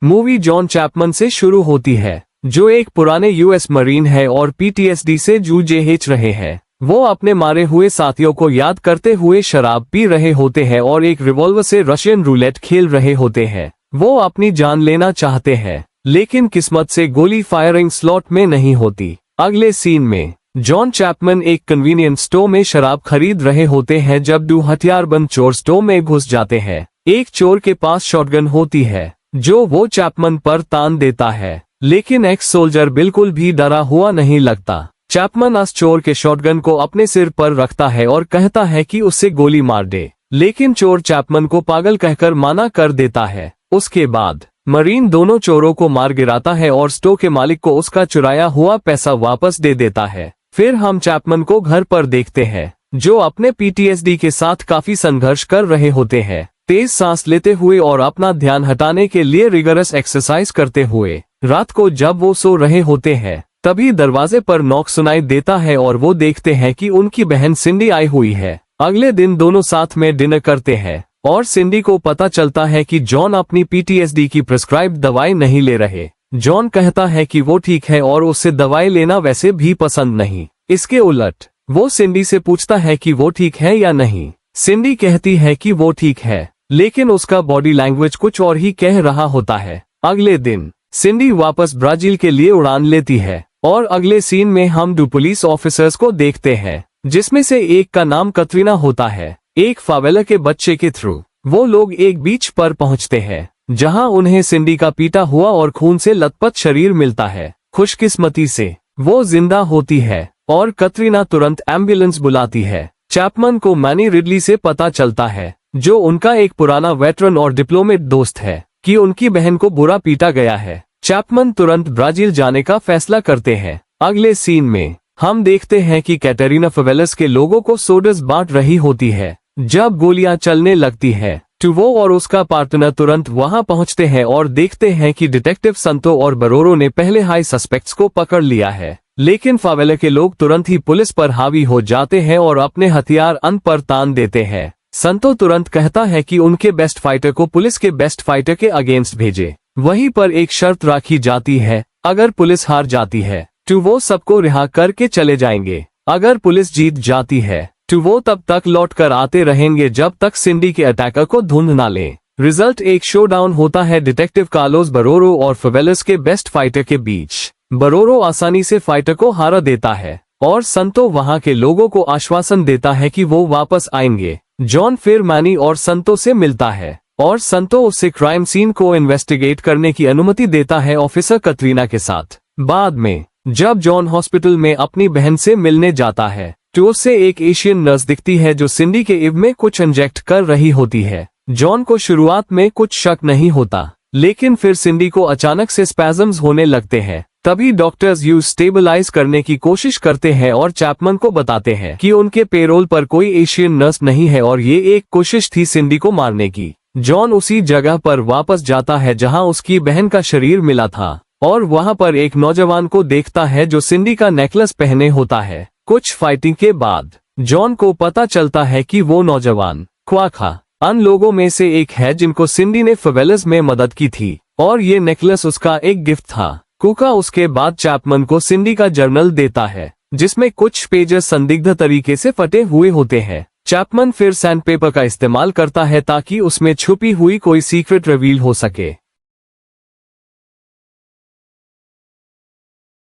Movie John Chapman से शुरू होती है, जो एक पुराने यूएस मरीन है और पीटीएसडी से जूझ रहे हैं। वो अपने मारे हुए साथियों को याद करते हुए शराब पी रहे होते हैं और एक रिवॉल्वर से रशियन रूलेट खेल रहे होते हैं। वो अपनी जान लेना चाहते हैं, लेकिन किस्मत से गोली फायरिंग स्लॉट में नहीं होती। अगले सीन में जॉन चैपमैन एक कन्वीनियंस स्टोर में शराब खरीद रहे होते हैं जब दो हथियारबंद चोर स्टोर में घुस जाते हैं। एक चोर के पास शॉटगन होती है, जो वो चैपमैन पर तान देता है, लेकिन एक्स सोल्जर बिल्कुल भी डरा हुआ नहीं लगता। चैपमैन उस चोर के शॉटगन को अपने सिर पर रखता है और कहता है कि उससे गोली मार दे, लेकिन चोर चैपमैन को पागल कहकर मना कर देता है। उसके बाद मरीन दोनों चोरों को मार गिराता है और स्टोर के मालिक को उसका चुराया हुआ पैसा वापस दे देता है। फिर हम चैपमैन को घर पर देखते हैं, जो अपने पीटीएसडी के साथ काफी संघर्ष कर रहे होते हैं, तेज सांस लेते हुए और अपना ध्यान हटाने के लिए रिगरस एक्सरसाइज करते हुए। रात को जब वो सो रहे होते हैं, तभी दरवाजे पर नॉक सुनाई देता है और वो देखते हैं कि उनकी बहन सिंडी आई हुई है। अगले दिन दोनों साथ में डिनर करते हैं और सिंडी को पता चलता है कि जॉन अपनी पीटीएसडी की प्रिस्क्राइब दवाई नहीं ले रहे। जॉन कहता है कि वो ठीक है और उससे दवाई लेना वैसे भी पसंद नहीं। इसके उलट वो सिंडी से पूछता है कि वो ठीक है या नहीं। सिंडी कहती है कि वो ठीक है, लेकिन उसका बॉडी लैंग्वेज कुछ और ही कह रहा होता है। अगले दिन सिंडी वापस ब्राजील के लिए उड़ान लेती है और अगले सीन में हम दो पुलिस ऑफिसर्स को देखते हैं, जिसमें से एक का नाम कतरीना होता है। एक फावेला के बच्चे के थ्रू वो लोग एक बीच पर पहुंचते हैं, जहां उन्हें सिंडी का पीटा हुआ और खून से लथपथ शरीर मिलता है। खुशकिस्मती से वो जिंदा होती है और कतरीना तुरंत एम्बुलेंस बुलाती है। चैपमैन को मैनी रिडली से पता चलता है, जो उनका एक पुराना वेटरन और डिप्लोमेट दोस्त है, कि उनकी बहन को बुरा पीटा गया है। चैपमैन तुरंत ब्राजील जाने का फैसला करते हैं। अगले सीन में हम देखते हैं कि कैटरीना फेवेलस के लोगों को सोडस बांट रही होती है। जब गोलियां चलने लगती है तो वो और उसका पार्टनर तुरंत वहां पहुंचते हैं और देखते हैं कि डिटेक्टिव संतो और बरोरो ने पहले हाई सस्पेक्ट्स को पकड़ लिया है, लेकिन फावेला के लोग तुरंत ही पुलिस पर हावी हो जाते हैं और अपने हथियार अन पर तान देते हैं। संतो तुरंत कहता है कि उनके बेस्ट फाइटर को पुलिस के बेस्ट फाइटर के अगेंस्ट भेजे। वहीं पर एक शर्त राखी जाती है, अगर पुलिस हार जाती है तो वो सबको रिहा करके चले जाएंगे। अगर पुलिस जीत जाती है तो वो तब तक लौट कर आते रहेंगे जब तक सिंडी के अटैकर को ढूंढ ना ले। रिजल्ट एक शोडाउन होता है डिटेक्टिव कार्लोस बरोरो और फेवेलस के बेस्ट फाइटर के बीच। बरोरो आसानी से फाइटर को हरा देता है और संतो वहां के लोगों को आश्वासन देता है कि वो वापस आएंगे। जॉन फिर मैनी और संतो से मिलता है और संतो उससे क्राइम सीन को इन्वेस्टिगेट करने की अनुमति देता है ऑफिसर कतरीना के साथ। बाद में जब जॉन हॉस्पिटल में अपनी बहन से मिलने जाता है तो उससे एक एशियन नर्स दिखती है, जो सिंडी के इव में कुछ इंजेक्ट कर रही होती है। जॉन को शुरुआत में कुछ शक नहीं होता, लेकिन फिर सिंडी को अचानक से स्पैज़म्स होने लगते हैं। तभी डॉक्टर्स यूज स्टेबलाइज करने की कोशिश करते हैं और चैपमैन को बताते हैं कि उनके पेरोल पर कोई एशियन नर्स नहीं है और ये एक कोशिश थी सिंडी को मारने की। जॉन उसी जगह पर वापस जाता है जहां उसकी बहन का शरीर मिला था और वहां पर एक नौजवान को देखता है जो सिंडी का नेकलेस पहने होता है। कुछ फाइटिंग के बाद जॉन को पता चलता है कि वो नौजवान क्वाखा उन लोगों में से एक है जिनको सिंडी ने फेवेलस में मदद की थी और ये नेकलेस उसका एक गिफ्ट था। कुका उसके बाद चैपमैन को सिंडी का जर्नल देता है, जिसमें कुछ पेजेस संदिग्ध तरीके से फटे हुए होते हैं। चैपमैन फिर सैंडपेपर का इस्तेमाल करता है ताकि उसमें छुपी हुई कोई सीक्रेट रिवील हो सके।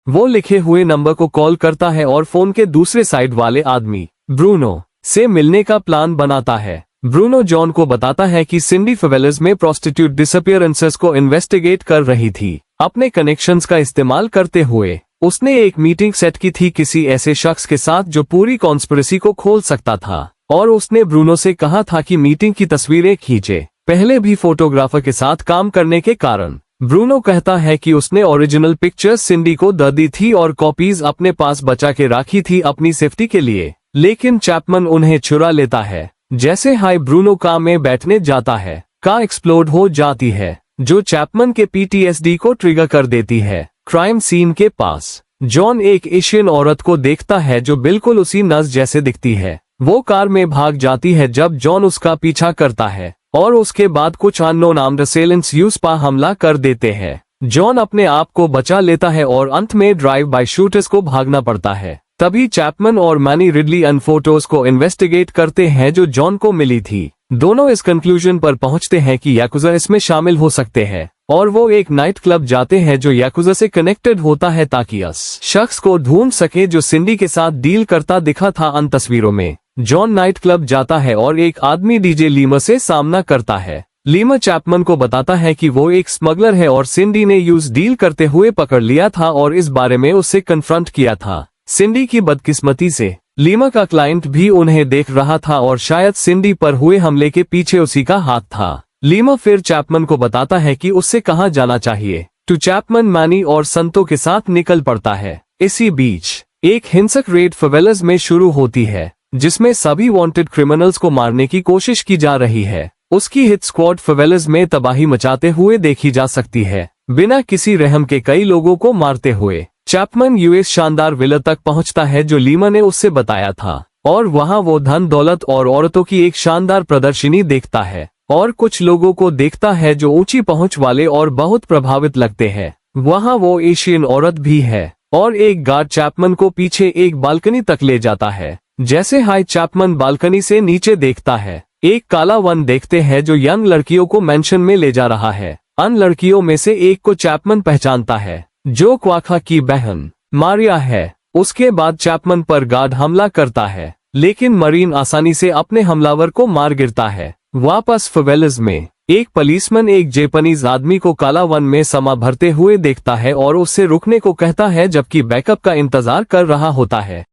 वो लिखे हुए नंबर को कॉल करता है और फोन के दूसरे साइड वाले आदमी ब्रूनो से मिलने का प्लान बनाता है। ब्रूनो जॉन को बताता है कि सिंडी फेवेलस में प्रोस्टिट्यूट डिसअपीयरेंसेस को इन्वेस्टिगेट कर रही थी। अपने कनेक्शंस का इस्तेमाल करते हुए उसने एक मीटिंग सेट की थी किसी ऐसे शख्स के साथ जो पूरी कॉन्स्पिरेसी को खोल सकता था, और उसने ब्रूनो से कहा था कि मीटिंग की तस्वीरें खींचे। पहले भी फोटोग्राफर के साथ काम करने के कारण ब्रूनो कहता है कि उसने ओरिजिनल पिक्चर्स सिंडी को दे दी थी और कॉपीज अपने पास बचा के रखी थी अपनी सेफ्टी के लिए, लेकिन चैपमैन उन्हें चुरा लेता है। जैसे हाई ब्रूनो कार में बैठने जाता है, कार एक्सप्लोड हो जाती है, जो चैपमैन के पीटीएसडी को ट्रिगर कर देती है। क्राइम सीन के पास जॉन एक एशियन औरत को देखता है जो बिल्कुल उसी नर्स जैसे दिखती है। वो कार में भाग जाती है जब जॉन उसका पीछा करता है। और उसके बाद कुछ अननोन आर्म्ड असेलेंट्स यूस पर हमला कर देते हैं। जॉन अपने आप को बचा लेता है और अंत में ड्राइव बाय शूटर्स को भागना पड़ता है। तभी चैपमैन और मैनी रिडली उन फोटोज को इन्वेस्टिगेट करते हैं जो जॉन को मिली थी। दोनों इस कंक्लूजन पर पहुंचते हैं कि याकुजा इसमें शामिल हो सकते हैं और वो एक नाइट क्लब जाते हैं जो याकुजा से कनेक्टेड होता है ताकि उस शख्स को ढूंढ सके जो सिंडी के साथ डील करता दिखा था। उन तस्वीरों में जॉन नाइट क्लब जाता है और एक आदमी डीजे लीमा से सामना करता है। लीमा चैपमैन को बताता है कि वो एक स्मगलर है और सिंडी ने यूज डील करते हुए पकड़ लिया था और इस बारे में उससे कन्फ्रंट किया था। सिंडी की बदकिस्मती से लीमा का क्लाइंट भी उन्हें देख रहा था और शायद सिंडी पर हुए हमले के पीछे उसी का हाथ था। लीमा फिर चैपमैन को बताता है कि उससे कहाँ जाना चाहिए। तो चैपमैन मैनी और संतो के साथ निकल पड़ता है। इसी बीच एक हिंसक रेड फेवेलास में शुरू होती है जिसमें सभी वांटेड क्रिमिनल्स को मारने की कोशिश की जा रही है। उसकी हिट स्क्वाड फेवेलास में तबाही मचाते हुए देखी जा सकती है, बिना किसी रहम के कई लोगों को मारते हुए। चैपमैन यूएस शानदार विला तक पहुंचता है जो लीमा ने उससे बताया था और वहां वो धन दौलत और औरतों की एक शानदार प्रदर्शनी देखता है और कुछ लोगों को देखता है जो ऊंची पहुंच वाले और बहुत प्रभावित लगते हैं। वहां वो एशियन औरत भी है और एक गार्ड चैपमैन को पीछे एक बालकनी तक ले जाता है। जैसे हाई चैपमैन बालकनी से नीचे देखता है, एक काला वन देखते हैं जो यंग लड़कियों को मेंशन में ले जा रहा है। उन लड़कियों में से एक को चैपमैन पहचानता है जो क्वाखा की बहन मारिया है। उसके बाद चैपमैन पर गार्ड हमला करता है लेकिन मरीन आसानी से अपने हमलावर को मार गिरता है। वापस फेवेलास में एक पुलिसमैन एक जापानीज आदमी को काला वन में समा भरते हुए देखता है और उससे रुकने को कहता है जबकि बैकअप का इंतजार कर रहा होता है।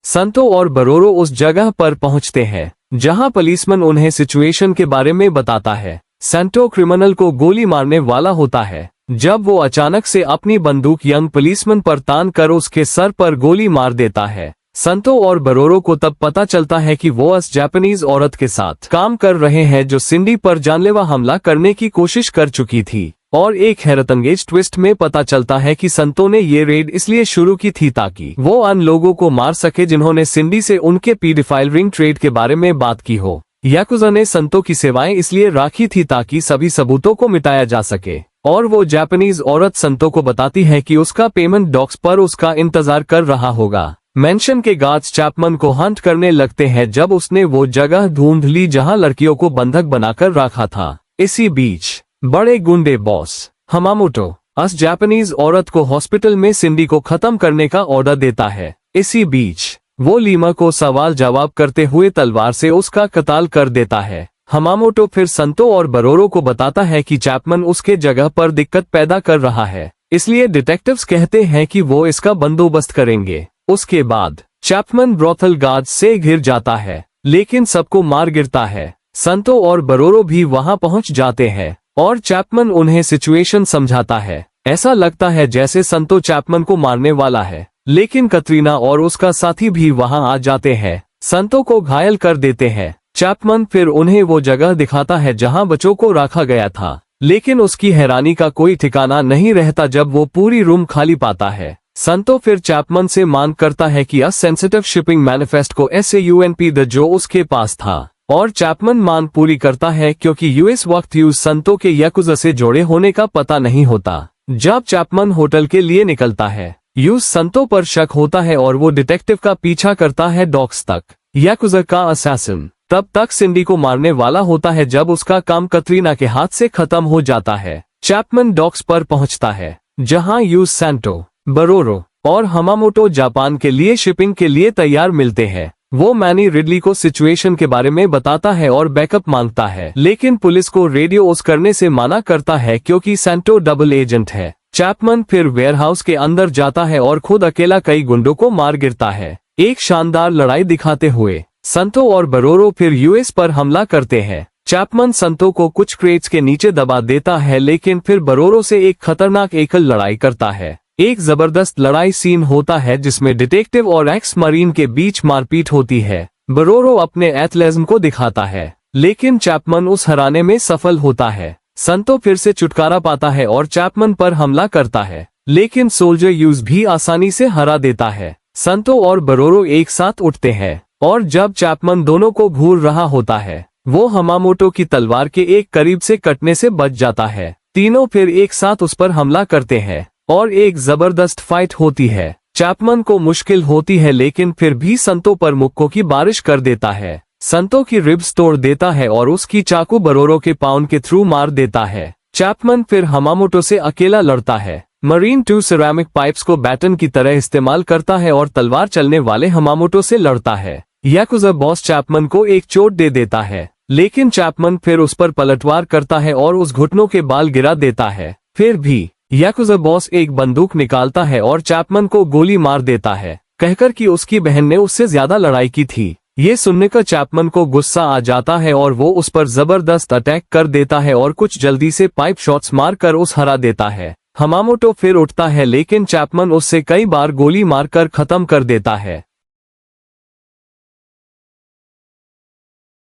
संतो और बरोरो उस जगह पर पहुंचते हैं जहां पुलिसमैन उन्हें सिचुएशन के बारे में बताता है। संतो क्रिमिनल को गोली मारने वाला होता है जब वो अचानक से अपनी बंदूक यंग पुलिसमैन पर तान कर उसके सर पर गोली मार देता है। संतो और बरोरो को तब पता चलता है कि वो उस जापानीज औरत के साथ काम कर रहे हैं जो सिंडी पर जानलेवा हमला करने की कोशिश कर चुकी थी। और एक हैरतअंगेज ट्विस्ट में पता चलता है कि संतो ने ये रेड इसलिए शुरू की थी ताकि वो उन लोगों को मार सके जिन्होंने सिंडी से उनके पीडिफाइल रिंग ट्रेड के बारे में बात की हो। याकुजा ने संतो की सेवाएं इसलिए राखी थी ताकि सभी सबूतों को मिटाया जा सके और वो जापानीज औरत संतो को बताती है कि उसका पेमेंट डॉक्स पर उसका इंतजार कर रहा होगा। मेंशन के गार्ड्स चैपमैन को हंट करने लगते हैं जब उसने वो जगह ढूंढ ली जहां लड़कियों को बंधक बनाकर रखा था। इसी बीच बड़े गुंडे बॉस हमामोटो उस जापानीज औरत को हॉस्पिटल में सिंडी को खत्म करने का ऑर्डर देता है। इसी बीच वो लीमा को सवाल जवाब करते हुए तलवार से उसका कत्ल कर देता है। हमामोटो फिर संतो और बरोरो को बताता है कि चैपमैन उसके जगह पर दिक्कत पैदा कर रहा है, इसलिए डिटेक्टिव्स कहते हैं कि वो इसका बंदोबस्त करेंगे। उसके बाद चैपमैन ब्रोथल गार्ड से घिर जाता है लेकिन सबको मार गिरता है। संतो और बरोरो भी वहां पहुंच जाते हैं और चैपमैन उन्हें सिचुएशन समझाता है। ऐसा लगता है जैसे संतो चैपमैन को मारने वाला है लेकिन कतरीना और उसका साथी भी वहां आ जाते हैं, संतो को घायल कर देते हैं। चैपमैन फिर उन्हें वो जगह दिखाता है जहां बच्चों को रखा गया था लेकिन उसकी हैरानी का कोई ठिकाना नहीं रहता जब वो पूरी रूम खाली पाता है। संतो फिर चैपमैन से मांग करता है कि सेंसिटिव शिपिंग मैनिफेस्ट को SAUNP द जो उसके पास था और चैपमैन मांग पूरी करता है क्योंकि यूएस वक्त यूज संतो के याकुजा से जोड़े होने का पता नहीं होता। जब चैपमैन होटल के लिए निकलता है, यूज संतो पर शक होता है और वो डिटेक्टिव का पीछा करता है डॉक्स तक। याकुजा का असैसिन तब तक सिंडी को मारने वाला होता है जब उसका काम कतरीना के हाथ से खत्म हो जाता है। चैपमैन डॉक्स पर पहुंचता है जहां यूज संतो, बरोरो और हमामोटो जापान के लिए शिपिंग के लिए तैयार मिलते हैं। वो मैनी रिडली को सिचुएशन के बारे में बताता है और बैकअप मांगता है लेकिन पुलिस को रेडियो ऑस करने से मना करता है क्योंकि संतो डबल एजेंट है। चैपमैन फिर वेयरहाउस के अंदर जाता है और खुद अकेला कई गुंडों को मार गिरता है। एक शानदार लड़ाई दिखाते हुए संतो और बरोरो फिर यूएस पर हमला करते हैं। चैपमैन संतो को कुछ क्रेट्स के नीचे दबा देता है लेकिन फिर बरोरो से एक खतरनाक एकल लड़ाई करता है। एक जबरदस्त लड़ाई सीन होता है जिसमें डिटेक्टिव और एक्स मरीन के बीच मारपीट होती है। बरोरो अपने एथलेटिज्म को दिखाता है लेकिन चैपमैन उस हराने में सफल होता है। संतो फिर से छुटकारा पाता है और चैपमैन पर हमला करता है लेकिन सोल्जर यूज भी आसानी से हरा देता है। संतो और बरोरो एक साथ उठते हैं और जब चैपमैन दोनों को घूर रहा होता है वो हमामोटो की तलवार के एक करीब से कटने से बच जाता है। तीनों फिर एक साथ उस पर हमला करते हैं और एक जबरदस्त फाइट होती है। चैपमैन को मुश्किल होती है लेकिन फिर भी संतो पर मुक्कों की बारिश कर देता है। संतो की रिब्स तोड़ देता है और उसकी चाकू बरोरो के पाउंड के थ्रू मार देता है। चैपमैन फिर हमामोटो से अकेला लड़ता है। मरीन 2 सिरेमिक पाइप्स को बैटन की तरह इस्तेमाल करता है और तलवार चलने वाले हमामोटो से लड़ता है। याकुजा बॉस चैपमैन को एक चोट दे देता है लेकिन चैपमैन फिर उस पर पलटवार करता है और उस घुटनों के बाल गिरा देता है। फिर भी याकुजा बॉस एक बंदूक निकालता है और चैपमैन को गोली मार देता है, कहकर कि उसकी बहन ने उससे ज्यादा लड़ाई की थी। ये सुनने का चैपमैन को गुस्सा आ जाता है और वो उस पर जबरदस्त अटैक कर देता है और कुछ जल्दी से पाइप शॉट्स मारकर उस हरा देता है। हमामोटो फिर उठता है लेकिन चैपमैन उससे कई बार गोली मारकर खत्म कर देता है।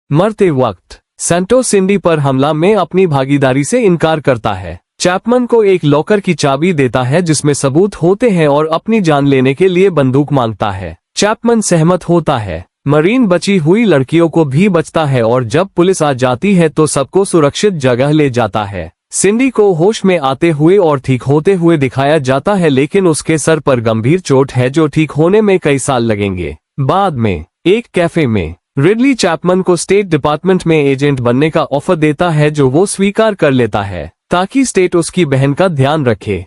मरते वक्त सेंटो सिंडी पर हमला में अपनी भागीदारी से इनकार करता है। चैपमैन को एक लॉकर की चाबी देता है जिसमें सबूत होते हैं और अपनी जान लेने के लिए बंदूक मांगता है। चैपमैन सहमत होता है। मरीन बची हुई लड़कियों को भी बचता है और जब पुलिस आ जाती है तो सबको सुरक्षित जगह ले जाता है। सिंडी को होश में आते हुए और ठीक होते हुए दिखाया जाता है लेकिन उसके सर पर गंभीर चोट है जो ठीक होने में कई साल लगेंगे। बाद में एक कैफे में रिडली चैपमैन को स्टेट डिपार्टमेंट में एजेंट बनने का ऑफर देता है जो वो स्वीकार कर लेता है ताकि स्टेट उसकी बहन का ध्यान रखे।